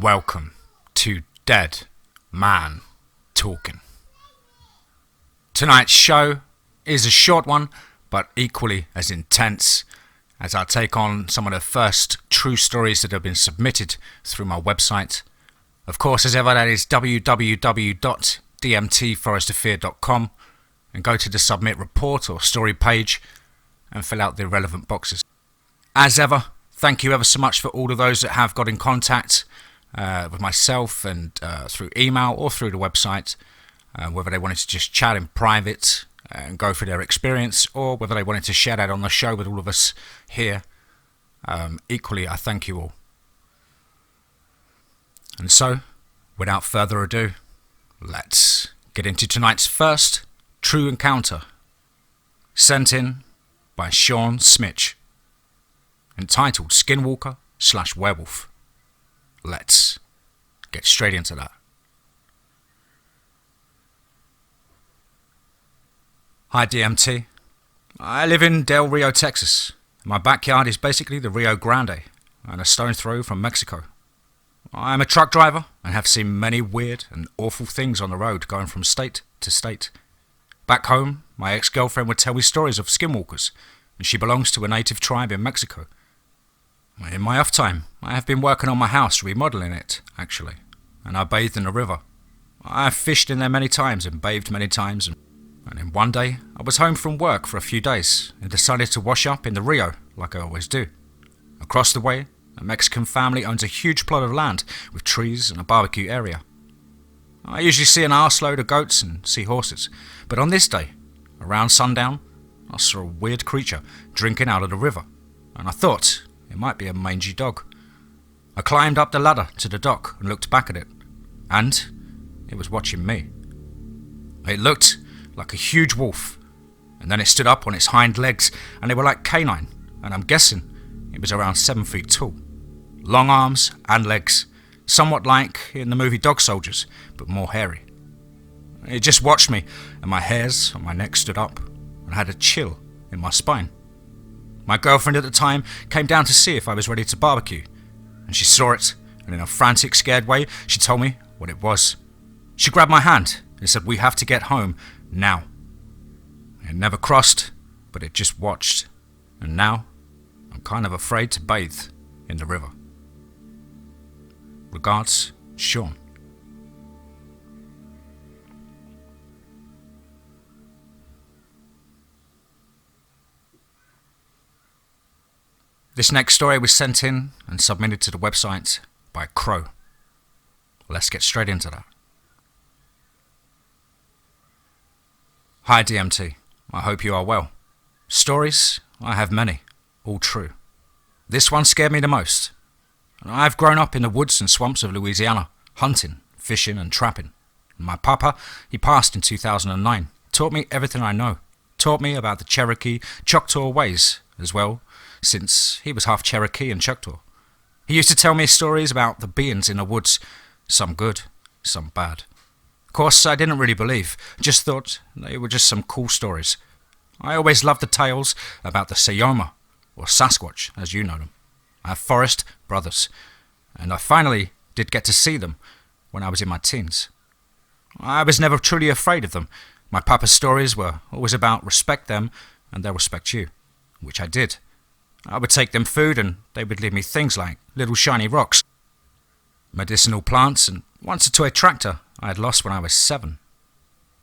Welcome to Dead Man Talking. Tonight's show is a short one, but equally as intense, as I take on some of the first true stories that have been submitted through my website. Of course, as ever, that is www.dmtforestofear.com, and go to the submit report or story page and fill out the relevant boxes. As ever, thank you ever so much for all of those that have got in contact with myself and through email or through the website, whether they wanted to just chat in private and go through their experience, or whether they wanted to share that on the show with all of us here. Equally, I thank you all. And so, without further ado, let's get into tonight's first true encounter, sent in by Sean Smitch, entitled Skinwalker / Werewolf. Let's get straight into that. Hi DMT. I live in Del Rio, Texas. My backyard is basically the Rio Grande and a stone's throw from Mexico. I am a truck driver and have seen many weird and awful things on the road going from state to state. Back home, my ex-girlfriend would tell me stories of skinwalkers, and she belongs to a native tribe in Mexico. In my off time, I have been working on my house, remodeling it, actually, and I bathed in the river. I have fished in there many times and bathed many times, and then one day I was home from work for a few days and decided to wash up in the Rio, like I always do. Across the way, a Mexican family owns a huge plot of land with trees and a barbecue area. I usually see an arseload of goats and see horses, but on this day, around sundown, I saw a weird creature drinking out of the river, and I thought it might be a mangy dog. I climbed up the ladder to the dock and looked back at it, and it was watching me. It looked like a huge wolf, and then it stood up on its hind legs, and they were like canine, and I'm guessing it was around 7 feet tall. Long arms and legs, somewhat like in the movie Dog Soldiers, but more hairy. It just watched me, and my hairs on my neck stood up, and I had a chill in my spine. My girlfriend at the time came down to see if I was ready to barbecue, and she saw it, and in a frantic, scared way, she told me what it was. She grabbed my hand and said, "We have to get home now." It never crossed, but it just watched, and now I'm kind of afraid to bathe in the river. Regards, Sean. This next story was sent in and submitted to the website by Crow. Let's get straight into that. Hi DMT, I hope you are well. Stories, I have many, all true. This one scared me the most. I've grown up in the woods and swamps of Louisiana, hunting, fishing and trapping. My papa, he passed in 2009, taught me everything I know, taught me about the Cherokee, Choctaw ways as well, since he was half Cherokee and Choctaw. He used to tell me stories about the beings in the woods, some good, some bad. Of course, I didn't really believe, just thought they were just some cool stories. I always loved the tales about the Sayoma, or Sasquatch, as you know them. I have forest brothers, and I finally did get to see them when I was in my teens. I was never truly afraid of them. My papa's stories were always about respect them and they'll respect you, which I did. I would take them food and they would leave me things like little shiny rocks, medicinal plants, and once a toy tractor I had lost when I was 7.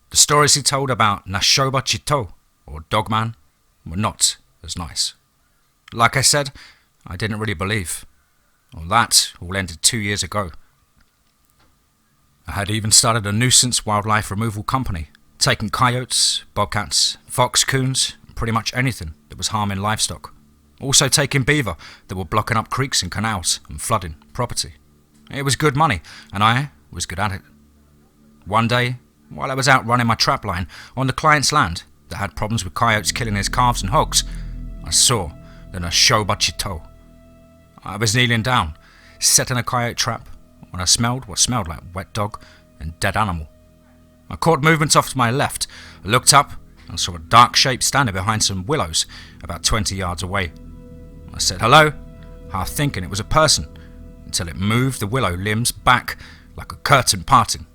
The stories he told about Nashoba Chito, or Dogman, were not as nice. Like I said, I didn't really believe. Well, that all ended 2 years ago. I had even started a nuisance wildlife removal company, taking coyotes, bobcats, fox, coons, pretty much anything that was harming livestock. Also taking beaver that were blocking up creeks and canals and flooding property. It was good money, and I was good at it. One day, while I was out running my trap line on the client's land that had problems with coyotes killing his calves and hogs, I saw the Nashoba Chito. I was kneeling down, setting a coyote trap, when I smelled what smelled like wet dog and dead animal. I caught movement off to my left, I looked up and saw a dark shape standing behind some willows about 20 yards away. I said hello, half thinking it was a person, until it moved the willow limbs back like a curtain parting,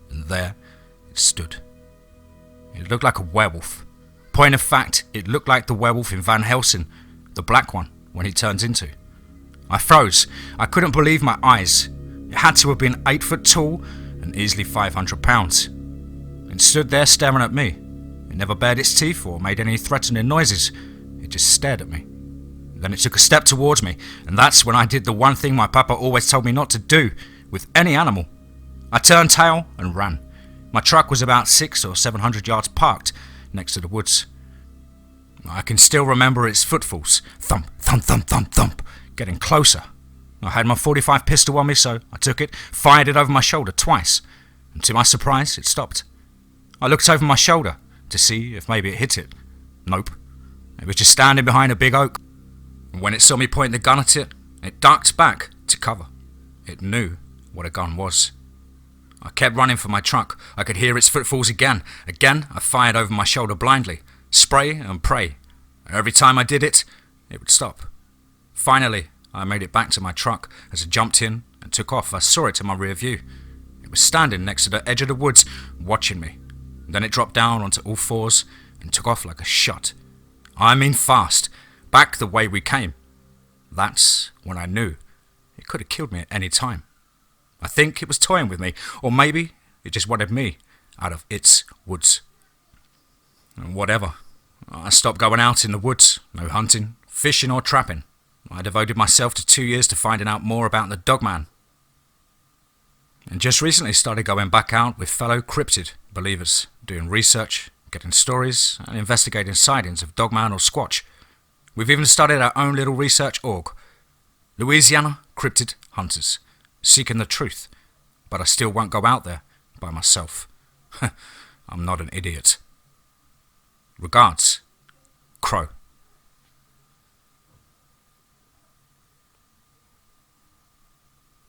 and there it stood. It looked like a werewolf. Point of fact, it looked like the werewolf in Van Helsing, the black one, when he turns into. I froze. I couldn't believe my eyes. It had to have been 8 foot tall and easily 500 pounds. It stood there staring at me. It never bared its teeth or made any threatening noises. It just stared at me. Then it took a step towards me, and that's when I did the one thing my papa always told me not to do with any animal. I turned tail and ran. My truck was about 600 or 700 yards parked next to the woods. I can still remember its footfalls, thump, thump, thump, thump, thump, getting closer. I had my .45 pistol on me, so I took it, fired it over my shoulder twice, and to my surprise, it stopped. I looked over my shoulder to see if maybe it hit it. Nope. It was just standing behind a big oak. And when it saw me point the gun at it, it ducked back to cover. It knew what a gun was. I kept running for my truck. I could hear its footfalls again. Again, I fired over my shoulder blindly. Spray and pray. Every time I did it, it would stop. Finally, I made it back to my truck. As I jumped in and took off, I saw it in my rear view. It was standing next to the edge of the woods, watching me. Then it dropped down onto all fours and took off like a shot. I mean fast, back the way we came. That's when I knew it could have killed me at any time. I think it was toying with me, or maybe it just wanted me out of its woods. And whatever. I stopped going out in the woods, no hunting, fishing or trapping. I devoted myself to 2 years to finding out more about the Dogman. And just recently started going back out with fellow Cryptid believers, doing research, getting stories, and investigating sightings of Dogman or Squatch. We've even started our own little research org, Louisiana Cryptid Hunters, seeking the truth, but I still won't go out there by myself. I'm not an idiot. Regards, Crow.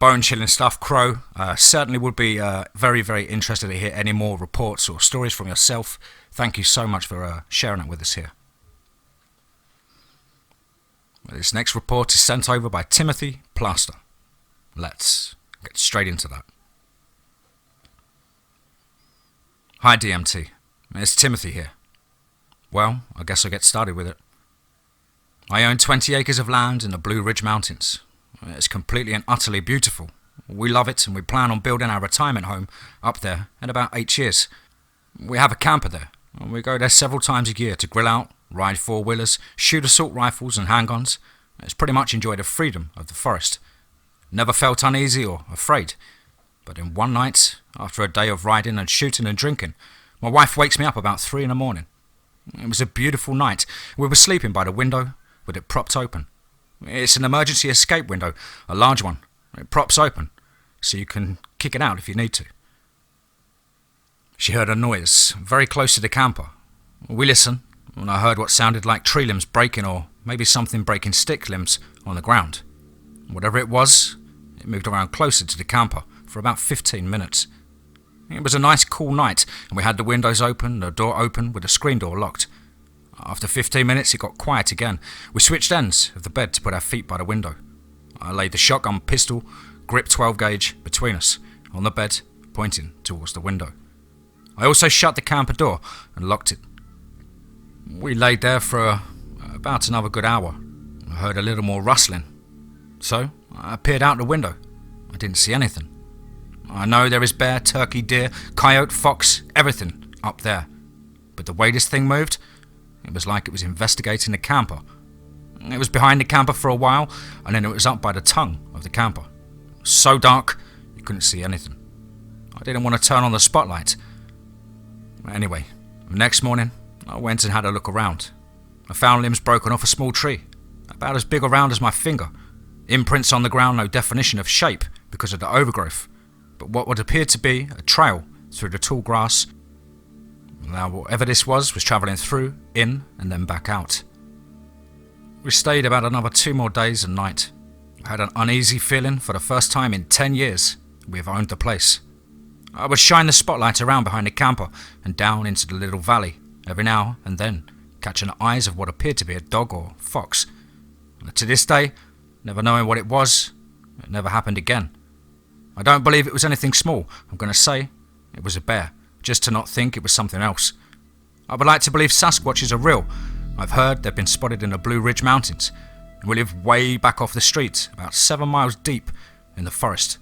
Bone-chilling stuff, Crow. Certainly would be very, very interested to hear any more reports or stories from yourself. Thank you so much for sharing it with us here. This next report is sent over by Timothy Plaster. Let's get straight into that. Hi DMT, it's Timothy here. Well, I guess I'll get started with it. I own 20 acres of land in the Blue Ridge Mountains. It's completely and utterly beautiful. We love it and we plan on building our retirement home up there in about 8 years. We have a camper there and we go there several times a year to grill out, ride four-wheelers, shoot assault rifles and handguns. It's pretty much enjoy the freedom of the forest. Never felt uneasy or afraid. But in one night, after a day of riding and shooting and drinking, my wife wakes me up about 3 in the morning. It was a beautiful night. We were sleeping by the window with it propped open. It's an emergency escape window, a large one. It props open, so you can kick it out if you need to. She heard a noise very close to the camper. We listened, and I heard what sounded like tree limbs breaking or maybe something breaking stick limbs on the ground. Whatever it was, it moved around closer to the camper for about 15 minutes. It was a nice cool night, and we had the windows open, the door open with the screen door locked. After 15 minutes, it got quiet again. We switched ends of the bed to put our feet by the window. I laid the shotgun pistol, grip 12 gauge, between us, on the bed, pointing towards the window. I also shut the camper door and locked it. We laid there for about another good hour. I heard a little more rustling. So, I peered out the window. I didn't see anything. I know there is bear, turkey, deer, coyote, fox, everything up there. But the way this thing moved, it was like it was investigating the camper. It was behind the camper for a while, and then it was up by the tongue of the camper. So dark, you couldn't see anything. I didn't want to turn on the spotlight. Anyway, the next morning, I went and had a look around. I found limbs broken off a small tree, about as big around as my finger. Imprints on the ground, no definition of shape because of the overgrowth, but what would appear to be a trail through the tall grass. Now, whatever this was travelling through, in, and then back out. We stayed about another 2 more days and night. I had an uneasy feeling for the first time in 10 years we have owned the place. I would shine the spotlight around behind the camper and down into the little valley, every now and then, catching the eyes of what appeared to be a dog or fox. To this day, never knowing what it was, it never happened again. I don't believe it was anything small. I'm going to say it was a bear, just to not think it was something else. I would like to believe Sasquatches are real. I've heard they've been spotted in the Blue Ridge Mountains, and we live way back off the street, about 7 miles deep in the forest.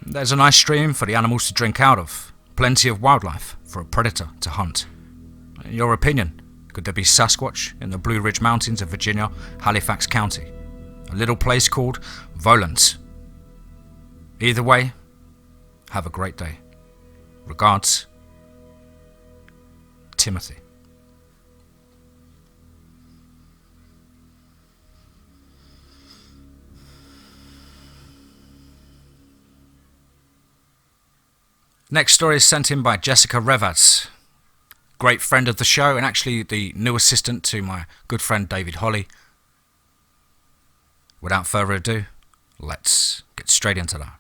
There's a nice stream for the animals to drink out of, plenty of wildlife for a predator to hunt. In your opinion, could there be Sasquatch in the Blue Ridge Mountains of Virginia, Halifax County, a little place called Volans? Either way, have a great day. Regards, Timothy. Next story is sent in by Jessica Revaz, great friend of the show and actually the new assistant to my good friend David Holly. Without further ado, let's get straight into that.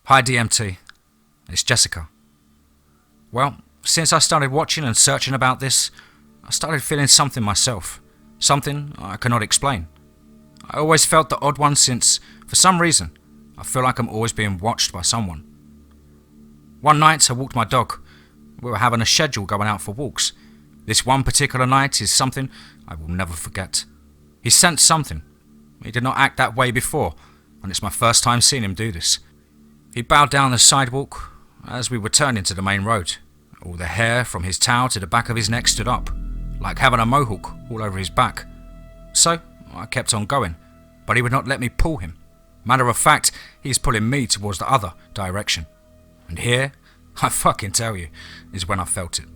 Hi DMT, it's Jessica. Well, since I started watching and searching about this, I started feeling something myself, something I cannot explain. I always felt the odd one since, for some reason, I feel like I'm always being watched by someone. One night I walked my dog. We were having a schedule going out for walks. This one particular night is something I will never forget. He sensed something. He did not act that way before, and it's my first time seeing him do this. He bowed down the sidewalk as we were turning to the main road. All the hair from his towel to the back of his neck stood up, like having a mohawk all over his back. So I kept on going, but he would not let me pull him. Matter of fact, he's pulling me towards the other direction. And here, I fucking tell you, is when I felt it.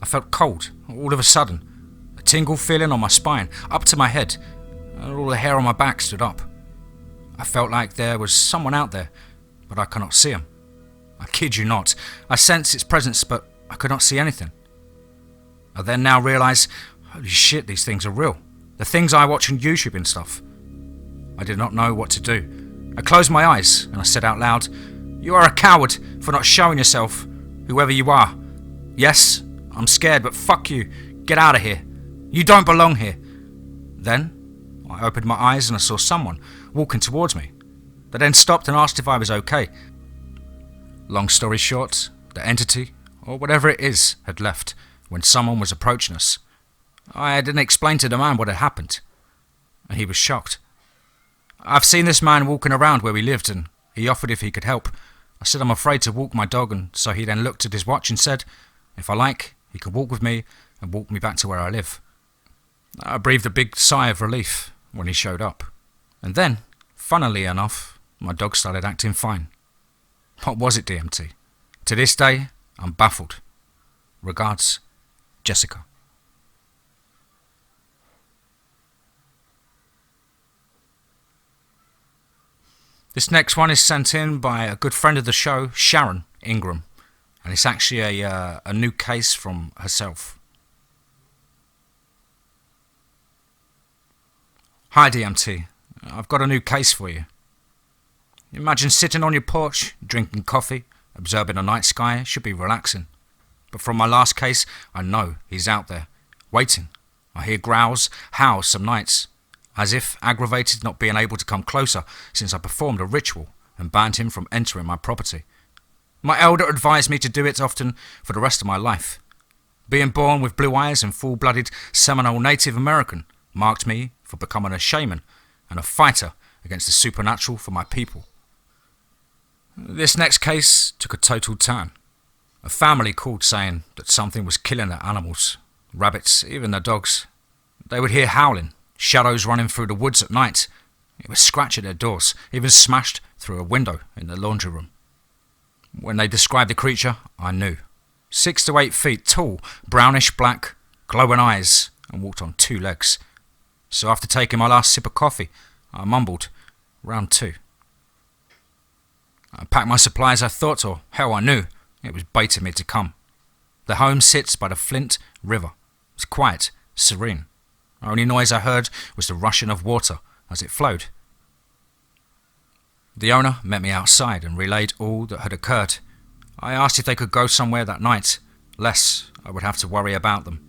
I felt cold, all of a sudden. A tingle feeling on my spine, up to my head, and all the hair on my back stood up. I felt like there was someone out there, but I cannot see him. I kid you not. I sensed its presence, but I could not see anything. I then now realise, holy shit, these things are real. The things I watch on YouTube and stuff. I did not know what to do. I closed my eyes and I said out loud, "You are a coward for not showing yourself, whoever you are. Yes, I'm scared, but fuck you. Get out of here. You don't belong here." Then I opened my eyes and I saw someone walking towards me. They then stopped and asked if I was okay. Long story short, the entity, or whatever it is, had left when someone was approaching us. I didn't explain to the man what had happened, and he was shocked. I've seen this man walking around where we lived, and he offered if he could help. I said I'm afraid to walk my dog, and so he then looked at his watch and said, if I like, he could walk with me and walk me back to where I live. I breathed a big sigh of relief when he showed up. And then, funnily enough, my dog started acting fine. What was it, DMT? To this day, I'm baffled. Regards, Jessica. This next one is sent in by a good friend of the show, Sharon Ingram, and it's actually a new case from herself. Hi DMT, I've got a new case for you. Imagine sitting on your porch, drinking coffee, observing the night sky. It should be relaxing. But from my last case, I know he's out there, waiting. I hear growls, howls some nights, as if aggravated not being able to come closer since I performed a ritual and banned him from entering my property. My elder advised me to do it often for the rest of my life. Being born with blue eyes and full-blooded Seminole Native American marked me for becoming a shaman and a fighter against the supernatural for my people. This next case took a total turn. A family called saying that something was killing their animals, rabbits, even their dogs. They would hear howling, shadows running through the woods at night. It would scratch at their doors, even smashed through a window in the laundry room. When they described the creature, I knew. 6 to 8 feet tall, brownish black, glowing eyes, and walked on 2 legs. So after taking my last sip of coffee, I mumbled, "Round 2. I packed my supplies, I thought, or hell I knew, it was baiting me to come. The home sits by the Flint River. It's quiet, serene. The only noise I heard was the rushing of water as it flowed. The owner met me outside and relayed all that had occurred. I asked if they could go somewhere that night, less I would have to worry about them.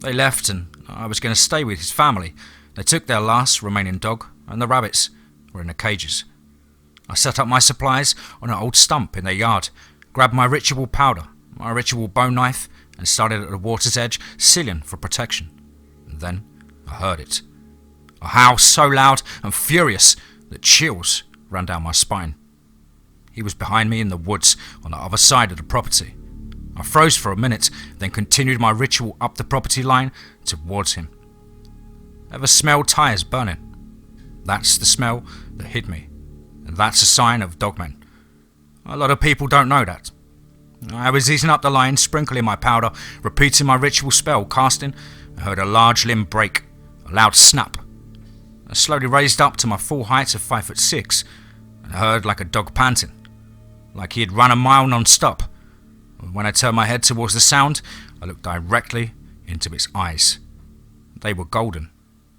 They left and I was going to stay with his family. They took their last remaining dog, and the rabbits were in the cages. I set up my supplies on an old stump in their yard, grabbed my ritual powder, my ritual bone knife, and started at the water's edge, sealing for protection. And then I heard it. A howl so loud and furious that chills ran down my spine. He was behind me in the woods on the other side of the property. I froze for a minute, then continued my ritual up the property line towards him. Ever smelled tyres burning? That's the smell that hit me, and that's a sign of Dogman. A lot of people don't know that. I was easing up the line, sprinkling my powder, repeating my ritual spell, casting. I heard a large limb break, a loud snap. I slowly raised up to my full height of 5'6", and I heard like a dog panting, like he had run a mile non-stop. When I turned my head towards the sound, I looked directly into its eyes. They were golden.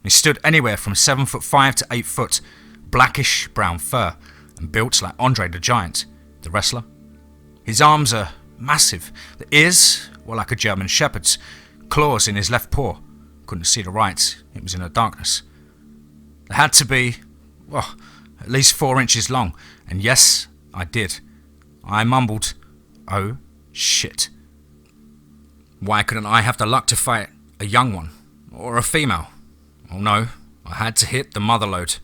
He stood anywhere from 7'5" to 8 foot, blackish brown fur, and built like Andre the Giant, the wrestler. His arms are massive. The ears were like a German shepherd's. Claws in his left paw. Couldn't see the right. It was in the darkness. They had to be, at least 4 inches long. And yes, I did. I mumbled, "Oh, shit." Why couldn't I have the luck to fight a young one? Or a female? Oh no, I had to hit the mother load.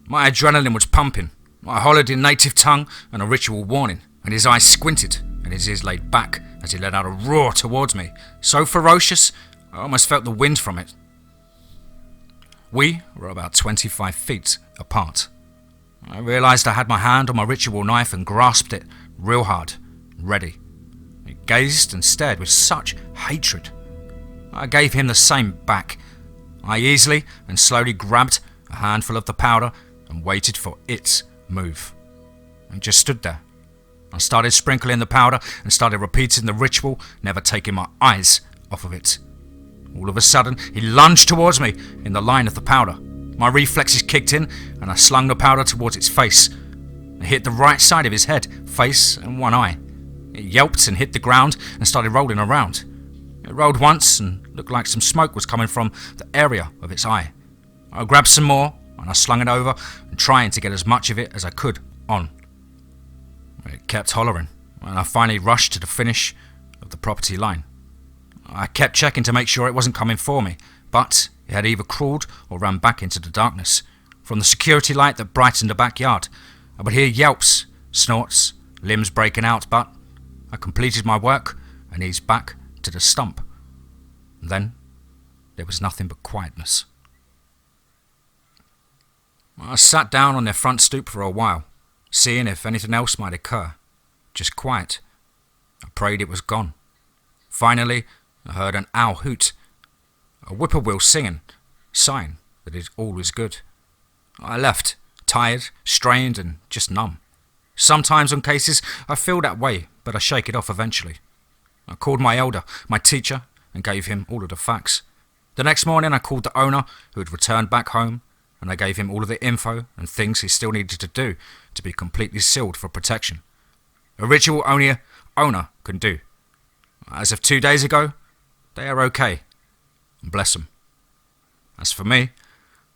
My adrenaline was pumping. I hollered in native tongue and a ritual warning, and his eyes squinted and his ears laid back as he let out a roar towards me, so ferocious I almost felt the wind from it. We were about 25 feet apart. I realised I had my hand on my ritual knife and grasped it real hard, ready. He gazed and stared with such hatred. I gave him the same back. I easily and slowly grabbed a handful of the powder and waited for its move. I just stood there. I started sprinkling the powder and started repeating the ritual, never taking my eyes off of it. All of a sudden, he lunged towards me in the line of the powder. My reflexes kicked in and I slung the powder towards its face. It hit the right side of his head, face and one eye. It yelped and hit the ground and started rolling around. It rolled once and looked like some smoke was coming from the area of its eye. I grabbed some more and I slung it over and trying to get as much of it as I could on. It kept hollering and I finally rushed to the finish of the property line. I kept checking to make sure it wasn't coming for me, but it had either crawled or ran back into the darkness. From the security light that brightened the backyard, I would hear yelps, snorts, limbs breaking out, but I completed my work and eased back to the stump. And then there was nothing but quietness. I sat down on their front stoop for a while, seeing if anything else might occur. Just quiet. I prayed it was gone. Finally, I heard an owl hoot, a whippoorwill singing, sign that all was good. I left, tired, strained, and just numb. Sometimes on cases I feel that way, but I shake it off eventually. I called my elder, my teacher, and gave him all of the facts. The next morning I called the owner, who had returned back home, and I gave him all of the info and things he still needed to do to be completely sealed for protection. A ritual only an owner can do. As of 2 days ago, they are okay. Bless them. As for me,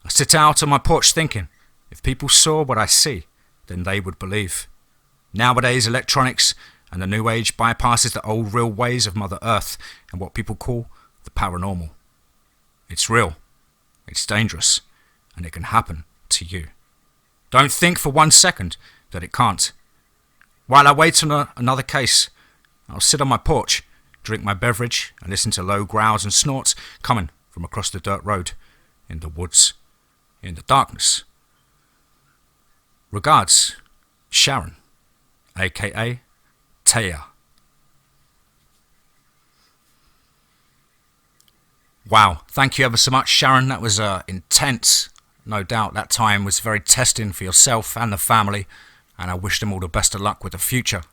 I sit out on my porch thinking, if people saw what I see, then they would believe. Nowadays, electronics and the new age bypasses the old real ways of Mother Earth and what people call the paranormal. It's real, it's dangerous, and it can happen to you. Don't think for 1 second that it can't. While I wait on another case, I'll sit on my porch, drink my beverage, and listen to low growls and snorts coming from across the dirt road, in the woods, in the darkness. Regards, Sharon, aka Taya. Wow, thank you ever so much, Sharon. That was intense. No doubt that time was very testing for yourself and the family, and I wish them all the best of luck with the future.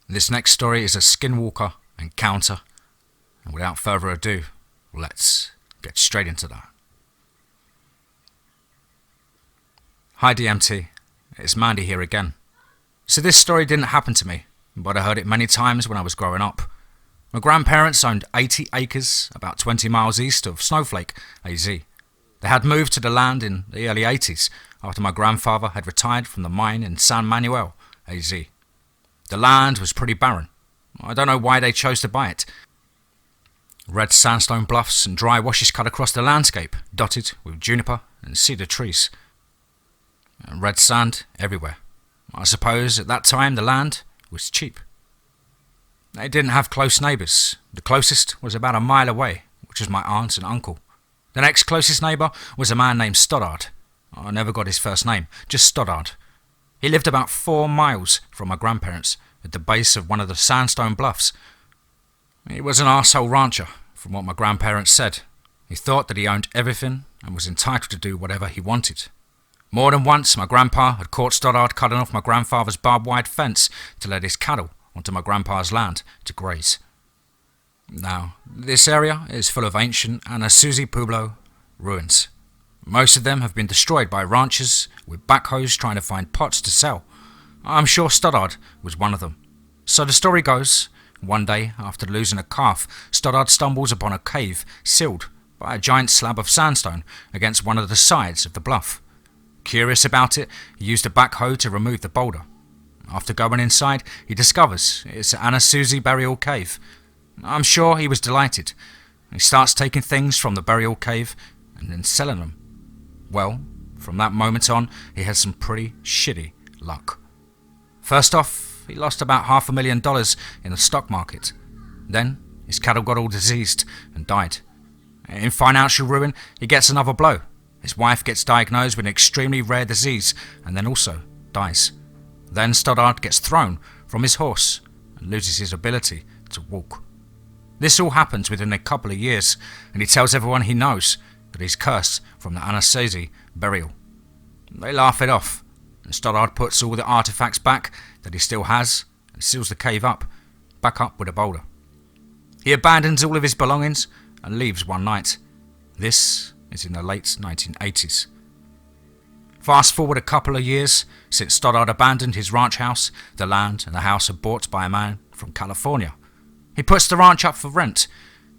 This next story is a Skinwalker encounter, and without further ado, let's get straight into that. Hi DMT, it's Mandy here again. So this story didn't happen to me. but I heard it many times when I was growing up. My grandparents owned 80 acres about 20 miles east of Snowflake, AZ. They had moved to the land in the early 80s after my grandfather had retired from the mine in San Manuel, AZ. The land was pretty barren. I don't know why they chose to buy it. Red sandstone bluffs and dry washes cut across the landscape, dotted with juniper and cedar trees. And red sand everywhere. I suppose at that time the land was cheap. They didn't have close neighbours. The closest was about a mile away, which was my aunt and uncle. The next closest neighbour was a man named Stoddard. I never got his first name, just Stoddard. He lived about 4 miles from my grandparents, at the base of one of the sandstone bluffs. He was an arsehole rancher, from what my grandparents said. He thought that he owned everything and was entitled to do whatever he wanted. More than once, my grandpa had caught Stoddard cutting off my grandfather's barbed-wire fence to let his cattle onto my grandpa's land to graze. Now, this area is full of ancient Anasazi Pueblo ruins. Most of them have been destroyed by ranchers with backhoes trying to find pots to sell. I'm sure Stoddard was one of them. So the story goes, one day after losing a calf, Stoddard stumbles upon a cave sealed by a giant slab of sandstone against one of the sides of the bluff. Curious about it, he used a backhoe to remove the boulder. After going inside, he discovers it's an Anasazi burial cave. I'm sure he was delighted. He starts taking things from the burial cave and then selling them. Well, from that moment on, he had some pretty shitty luck. First off, he lost about $500,000 in the stock market. Then, his cattle got all diseased and died. In financial ruin, he gets another blow. His wife gets diagnosed with an extremely rare disease and then also dies. Then Stoddard gets thrown from his horse and loses his ability to walk. This all happens within a couple of years, and he tells everyone he knows that he's cursed from the Anasazi burial. They laugh it off, and Stoddard puts all the artifacts back that he still has and seals the cave up, back up with a boulder. He abandons all of his belongings and leaves one night. This is in the late 1980s. Fast forward a couple of years since Stoddard abandoned his ranch house. The land and the house are bought by a man from California. He puts the ranch up for rent.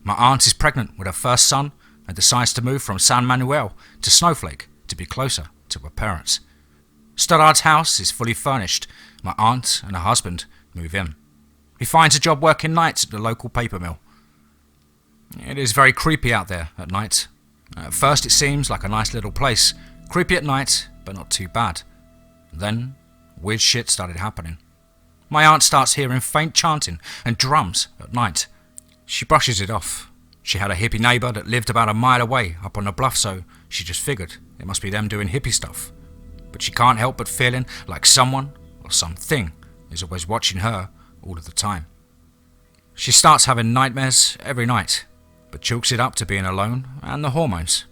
My aunt is pregnant with her first son and decides to move from San Manuel to Snowflake to be closer to her parents. Stoddard's house is fully furnished. My aunt and her husband move in. He finds a job working nights at the local paper mill. It is very creepy out there at night. At first it seems like a nice little place. Creepy at night, but not too bad. Then, weird shit started happening. My aunt starts hearing faint chanting and drums at night. She brushes it off. She had a hippie neighbour that lived about a mile away up on the bluff, so she just figured it must be them doing hippie stuff. But she can't help but feeling like someone or something is always watching her all of the time. She starts having nightmares every night, but chalks it up to being alone and the hormones.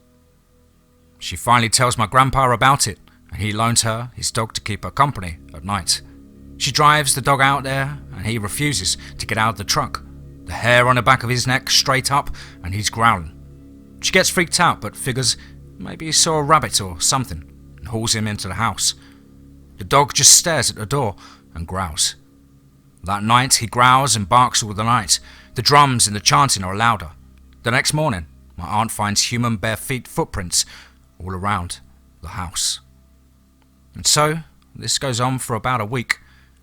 She finally tells my grandpa about it, and he loans her his dog to keep her company at night. She drives the dog out there, and he refuses to get out of the truck. The hair on the back of his neck straight up, and he's growling. She gets freaked out, but figures maybe he saw a rabbit or something, and hauls him into the house. The dog just stares at the door and growls. That night he growls and barks all the night. The drums and the chanting are louder. The next morning, my aunt finds human bare feet footprints all around the house. And so, this goes on for about a week.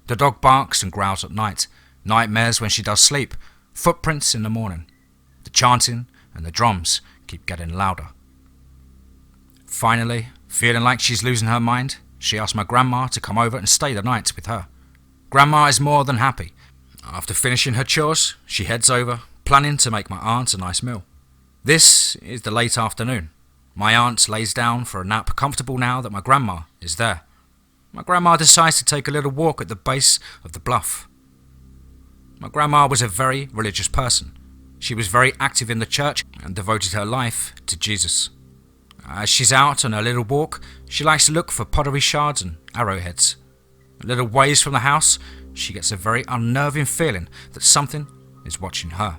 The dog barks and growls at night, nightmares when she does sleep, footprints in the morning. The chanting and the drums keep getting louder. Finally, feeling like she's losing her mind, she asks my grandma to come over and stay the night with her. Grandma is more than happy. After finishing her chores, she heads over, planning to make my aunt a nice meal. This is the late afternoon. My aunt lays down for a nap, comfortable now that my grandma is there. My grandma decides to take a little walk at the base of the bluff. My grandma was a very religious person. She was very active in the church and devoted her life to Jesus. As she's out on her little walk, she likes to look for pottery shards and arrowheads. A little ways from the house, she gets a very unnerving feeling that something is watching her.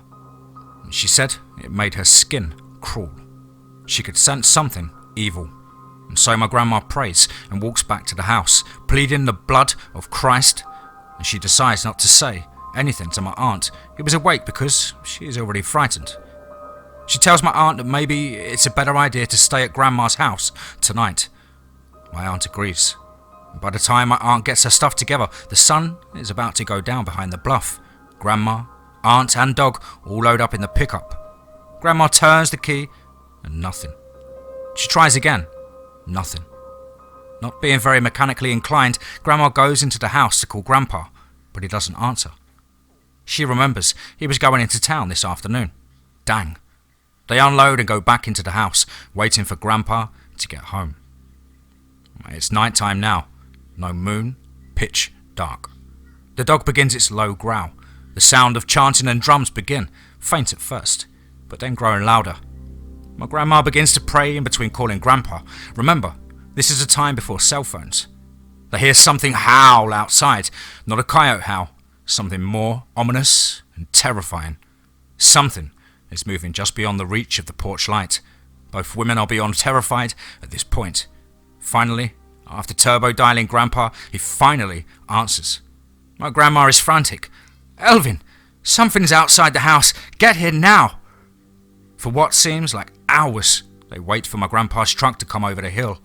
She said it made her skin crawl. She could sense something evil. And so my grandma prays and walks back to the house, pleading the blood of Christ and she decides not to say anything to my aunt, who was awake because she is already frightened. She tells my aunt that maybe it's a better idea to stay at Grandma's house tonight. My aunt agrees. By the time my aunt gets her stuff together, the sun is about to go down behind the bluff. Grandma, aunt and dog all load up in the pickup. Grandma turns the key and nothing. She tries again. Nothing. Not being very mechanically inclined, Grandma goes into the house to call Grandpa, but he doesn't answer. She remembers he was going into town this afternoon. Dang. They unload and go back into the house, waiting for Grandpa to get home. It's night time now. No moon, pitch dark. The dog begins its low growl. The sound of chanting and drums begin, faint at first, but then growing louder. My grandma begins to pray in between calling Grandpa. Remember, this is a time before cell phones. They hear something howl outside, not a coyote howl, something more ominous and terrifying. Something is moving just beyond the reach of the porch light. Both women are beyond terrified at this point. Finally, after turbo dialing Grandpa, he finally answers. My grandma is frantic. Elvin, something's outside the house. Get here now. For what seems like hours, they wait for my grandpa's truck to come over the hill.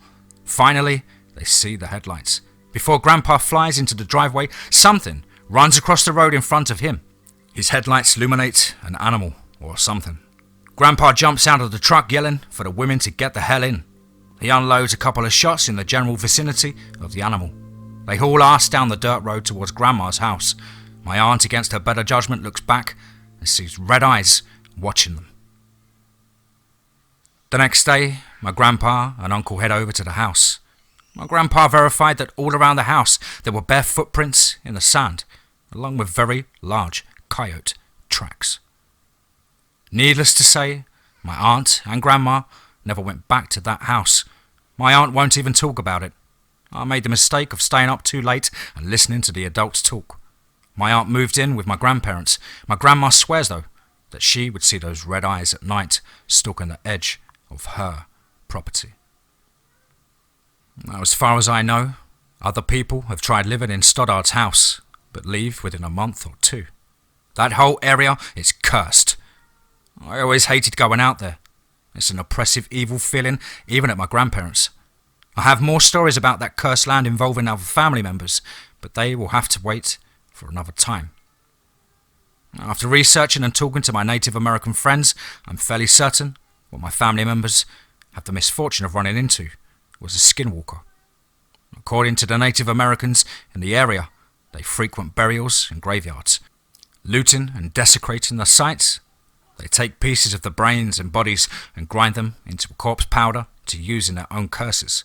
Finally, they see the headlights. Before Grandpa flies into the driveway, something runs across the road in front of him. His headlights illuminate an animal or something. Grandpa jumps out of the truck yelling for the women to get the hell in. He unloads a couple of shots in the general vicinity of the animal. They haul ass down the dirt road towards Grandma's house. My aunt, against her better judgment, looks back and sees red eyes watching them. The next day, my grandpa and uncle head over to the house. My grandpa verified that all around the house there were bare footprints in the sand, along with very large coyote tracks. Needless to say, my aunt and grandma never went back to that house. My aunt won't even talk about it. I made the mistake of staying up too late and listening to the adults talk. My aunt moved in with my grandparents. My grandma swears, though, that she would see those red eyes at night stalking the edge of her property. Now, as far as I know, other people have tried living in Stoddard's house, but leave within a month or two. That whole area is cursed. I always hated going out there. It's an oppressive, evil feeling, even at my grandparents'. I have more stories about that cursed land involving other family members, but they will have to wait for another time. After researching and talking to my Native American friends, I'm fairly certain what my family members have the misfortune of running into was a Skinwalker. According to the Native Americans in the area, they frequent burials and graveyards, looting and desecrating the sites. They take pieces of the brains and bodies and grind them into a corpse powder to use in their own curses.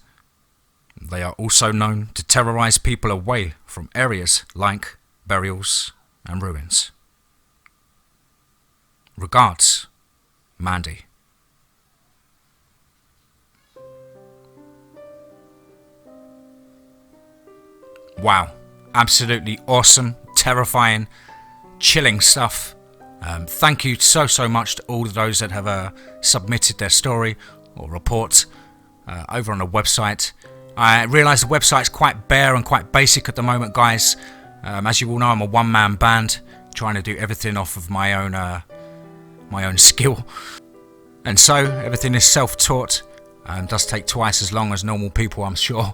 They are also known to terrorize people away from areas like burials and ruins. Regards, Mandy. Wow, absolutely awesome, terrifying, chilling stuff. Thank you so much to all of those that have submitted their story or report over on the website. I realise the website's quite bare and quite basic at the moment, guys. As you all know, I'm a one-man band, trying to do everything off of my own skill, and so everything is self-taught and does take twice as long as normal people, I'm sure.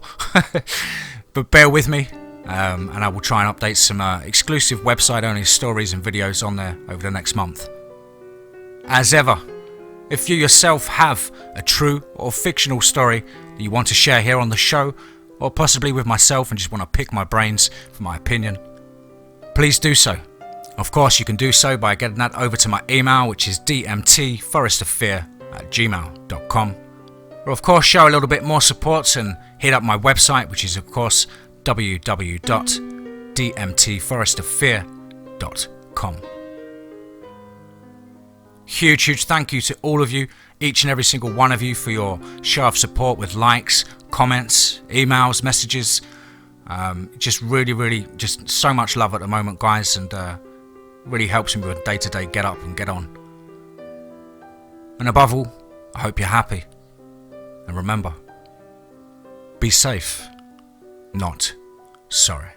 But bear with me, and I will try and update some exclusive website-only stories and videos on there over the next month. As ever, if you yourself have a true or fictional story that you want to share here on the show, or possibly with myself and just want to pick my brains for my opinion, please do so. Of course, you can do so by getting that over to my email, which is dmtforestoffear@gmail.com. Or of course, show a little bit more support and hit up my website, which is of course www.dmtforestoffear.com. Huge thank you to all of you, each and every single one of you, for your show of support with likes, comments, emails, messages. Just really just so much love at the moment, guys, and really helps me with day-to-day get up and get on. And above all, I hope you're happy. And remember, be safe, not sorry.